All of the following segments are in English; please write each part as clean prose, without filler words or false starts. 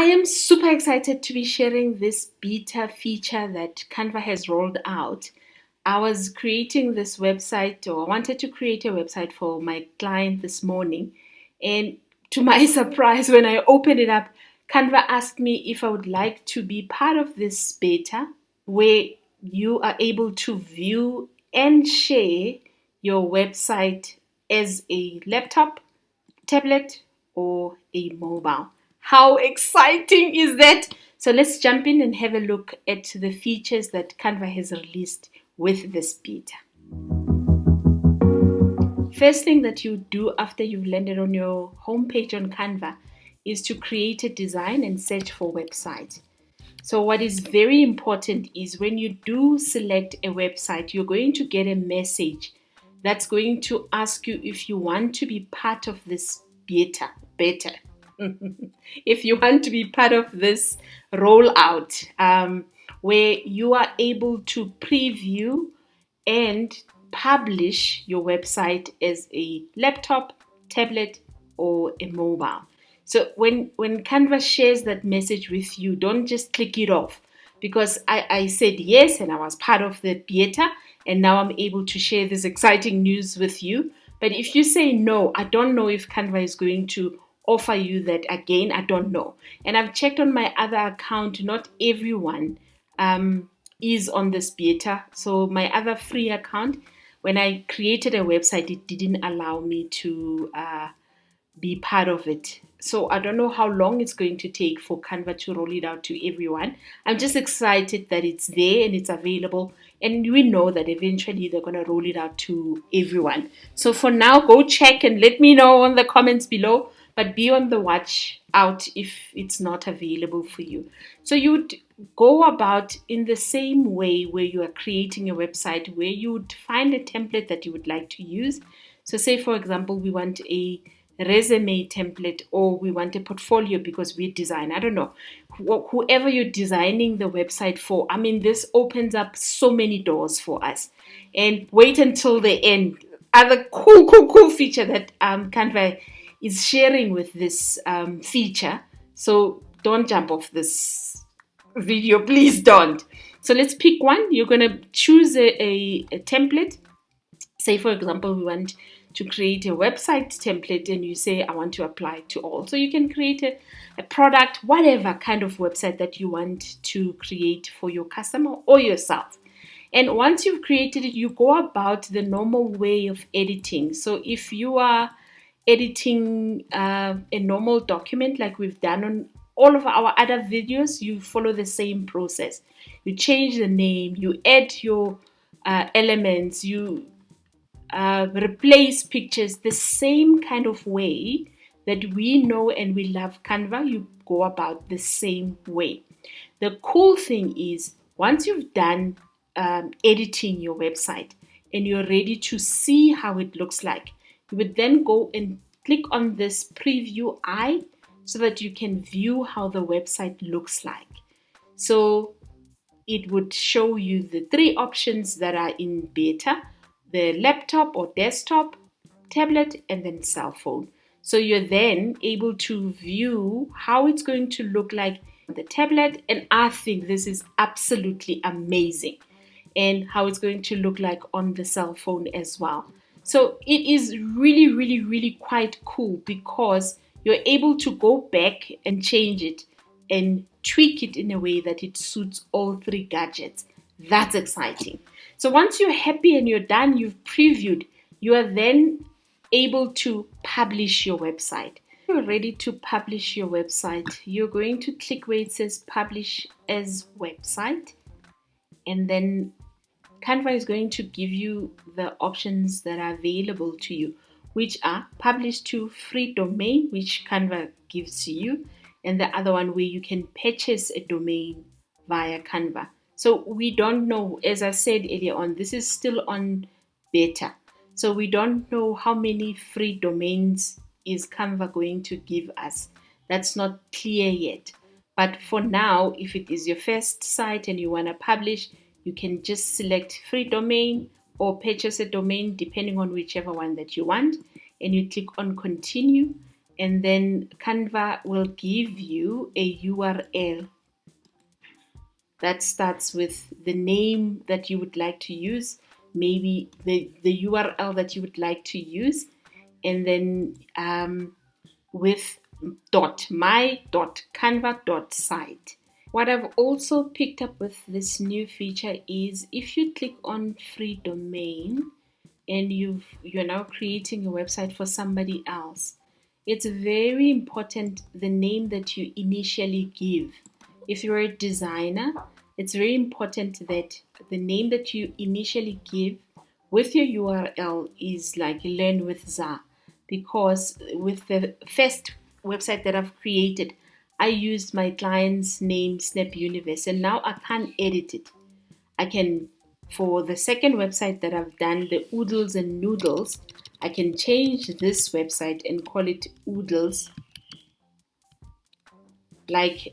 I am super excited to be sharing this beta feature that Canva has rolled out. I was creating this website, or I wanted to create a website for my client this morning. And to my surprise, when I opened it up, Canva asked me if I would like to be part of this beta where you are able to view and share your website as a laptop, tablet, or a mobile. How exciting is that? So let's jump in and have a look at the features that Canva has released with this beta. First thing that you do after you've landed on your homepage on Canva is to create a design and search for website. So what is very important is when you do select a website, you're going to get a message that's going to ask you if you want to be part of this beta. If you want to be part of this rollout, where you are able to preview and publish your website as a laptop, tablet, or a mobile. So when Canva shares that message with you, don't just click it off, because I said yes and I was part of the beta and now I'm able to share this exciting news with you. But if you say no, I don't know if Canva is going to offer you that again. I don't know. And I've checked on my other account, not everyone is on this beta. So my other free account, when I created a website, it didn't allow me to be part of it. So I don't know how long it's going to take for Canva to roll it out to everyone. I'm just excited that it's there and it's available. And we know that eventually they're going to roll it out to everyone. So for now, go check and let me know in the comments below. But be on the watch out if it's not available for you. So you'd go about in the same way where you are creating a website, where you would find a template that you would like to use. So say, for example, we want a resume template, or we want a portfolio because we design. I don't know. Whoever you're designing the website for, I mean, this opens up so many doors for us. And wait until the end. Other cool feature that Canva is sharing with this feature. So don't jump off this video, please don't. So let's pick one. You're going to choose a template. Say, for example, we want to create a website template and you say, I want to apply to all. So you can create a product, whatever kind of website that you want to create for your customer or yourself. And once you've created it, you go about the normal way of editing. So if you are editing a normal document like we've done on all of our other videos, you follow the same process. You change the name, you add your elements, you replace pictures the same kind of way that we know and we love Canva. You go about the same way. The cool thing is, once you've done editing your website and you're ready to see how it looks like, you would then go and click on this preview eye so that you can view how the website looks like. So it would show you the three options that are in beta: the laptop or desktop, tablet, and then cell phone. So you're then able to view how it's going to look like on the tablet, and I think this is absolutely amazing, and how it's going to look like on the cell phone as well. So it is really quite cool, because you're able to go back and change it and tweak it in a way that it suits all three gadgets. That's exciting. So once you're happy and you're done, you've previewed, you are then able to publish your website. You're ready to publish your website. You're going to click where it says publish as website, and then Canva is going to give you the options that are available to you, which are publish to free domain, which Canva gives to you, and the other one where you can purchase a domain via Canva. So we don't know, as I said earlier on, this is still on beta. So we don't know how many free domains is Canva going to give us. That's not clear yet. But for now, if it is your first site and you want to publish, you can just select free domain or purchase a domain, depending on whichever one that you want. And you click on continue. and then Canva will give you a URL that starts with the name that you would like to use, maybe the URL that you would like to use, and then with my.canva.site. What I've also picked up with this new feature is if you click on free domain and you're now creating a website for somebody else, it's very important the name that you initially give. If you're a designer, it's very important that the name that you initially give with your URL is like Learn with Za, because with the first website that I've created, I used my client's name, Snap Universe, and now I can't edit it. I can, for the second website that I've done, the Oodles and Noodles, I can change this website and call it Oodles, like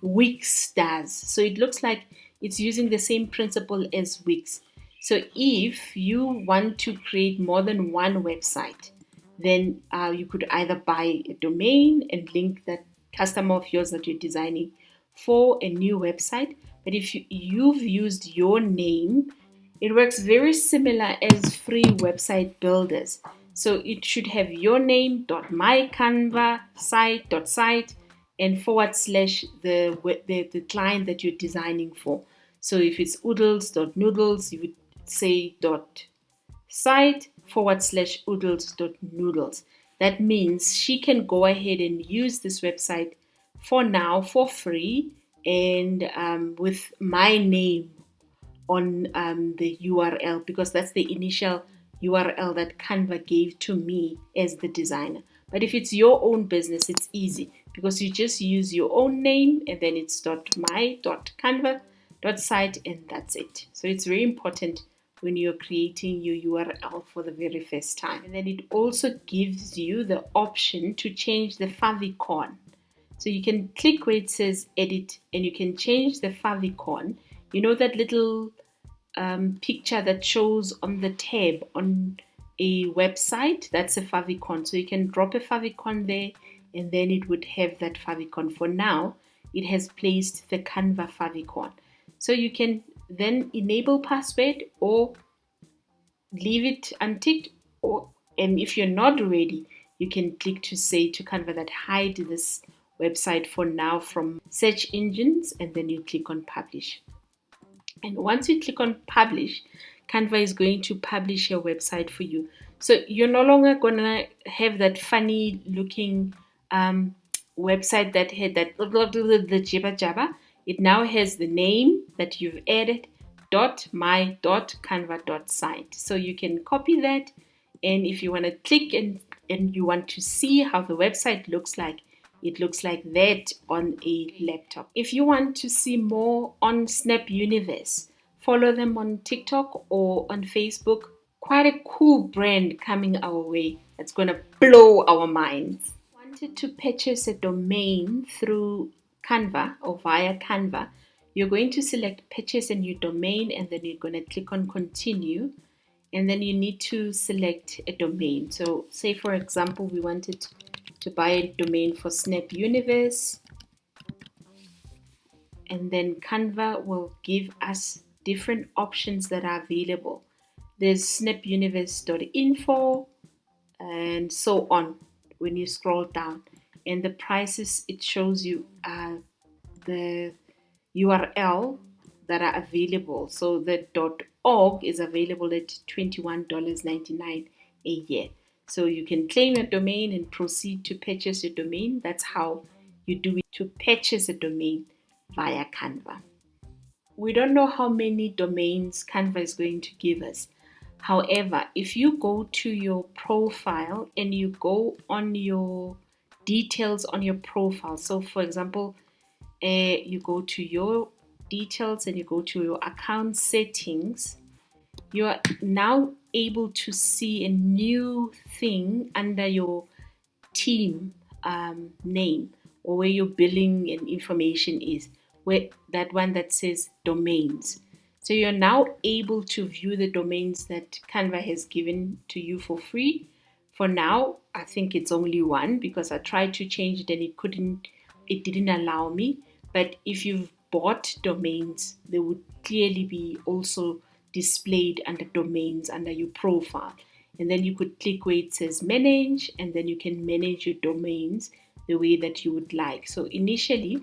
Wix does. So it looks like it's using the same principle as Wix. So if you want to create more than one website, then you could either buy a domain and link that customer of yours that you're designing for a new website. But if you've used your name, it works very similar as free website builders. So it should have your name, .mycanva site, and / the client that you're designing for. So if it's oodles.noodles, you would say .site / oodles.noodles. That means she can go ahead and use this website for now for free, and with my name on the URL, because that's the initial URL that Canva gave to me as the designer. But if it's your own business, it's easy because you just use your own name and then it's .my.canva.site, and that's it. So it's very important when you're creating your URL for the very first time. And then it also gives you the option to change the favicon. So you can click where it says edit and you can change the favicon. You know that little picture that shows on the tab on a website? That's a favicon. So you can drop a favicon there and then it would have that favicon. For now, it has placed the Canva favicon. So you can then enable password or leave it unticked, and if you're not ready, you can click to say to Canva that hide this website for now from search engines, and then you click on publish. And once you click on publish, Canva is going to publish your website for you. So you're no longer gonna have that funny looking website that had that the jibba jabba. It now has the name that you've added, .my.canva.site. So you can copy that, and if you want to click and you want to see how the website looks like, it looks like that on a laptop. If you want to see more on Snap Universe, follow them on TikTok or on Facebook. Quite a cool brand coming our way that's going to blow our minds. Wanted to purchase a domain through Canva or via Canva, you're going to select purchase a new domain, and then you're going to click on continue, and then you need to select a domain. So say for example we wanted to buy a domain for Snap Universe, and then Canva will give us different options that are available. There's snapuniverse.info and so on when you scroll down, and the prices it shows you the URL that are available. So the .org is available at $21.99 a year. So you can claim your domain and proceed to purchase your domain. That's how you do it, to purchase a domain via Canva. We don't know how many domains Canva is going to give us. However, if you go to your profile and you go on your details on your profile, so for example, you go to your details and you go to your account settings, you are now able to see a new thing under your team name, or where your billing and information is, where that one that says domains. So you're now able to view the domains that Canva has given to you for free For now, I think it's only one because I tried to change it and it didn't allow me. But if you've bought domains, they would clearly be also displayed under domains under your profile. And then you could click where it says manage, and then you can manage your domains the way that you would like. So initially,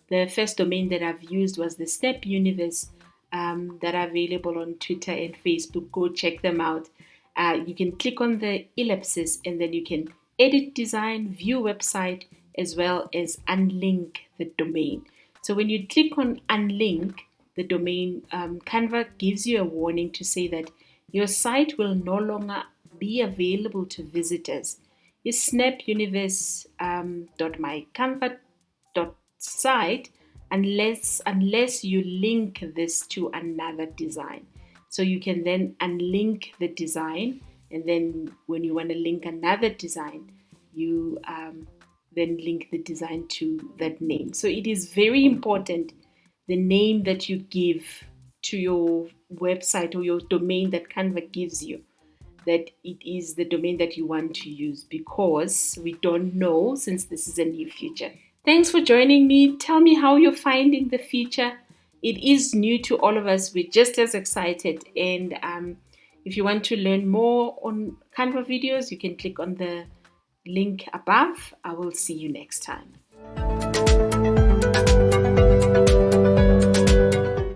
the first domain that I've used was the Snap Universe that are available on Twitter and Facebook. Go check them out. You can click on the ellipsis and then you can edit design, view website, as well as unlink the domain. So when you click on unlink the domain, Canva gives you a warning to say that your site will no longer be available to visitors. Is snapuniverse.mycanva.site unless you link this to another design. So you can then unlink the design, and then when you want to link another design, you then link the design to that name. So it is very important the name that you give to your website or your domain that Canva gives you, that it is the domain that you want to use, because we don't know, since this is a new feature. Thanks for joining me. Tell me how you're finding the feature. It is new to all of us. We're just as excited. And if you want to learn more on Canva videos, you can click on the link above. I will see you next time.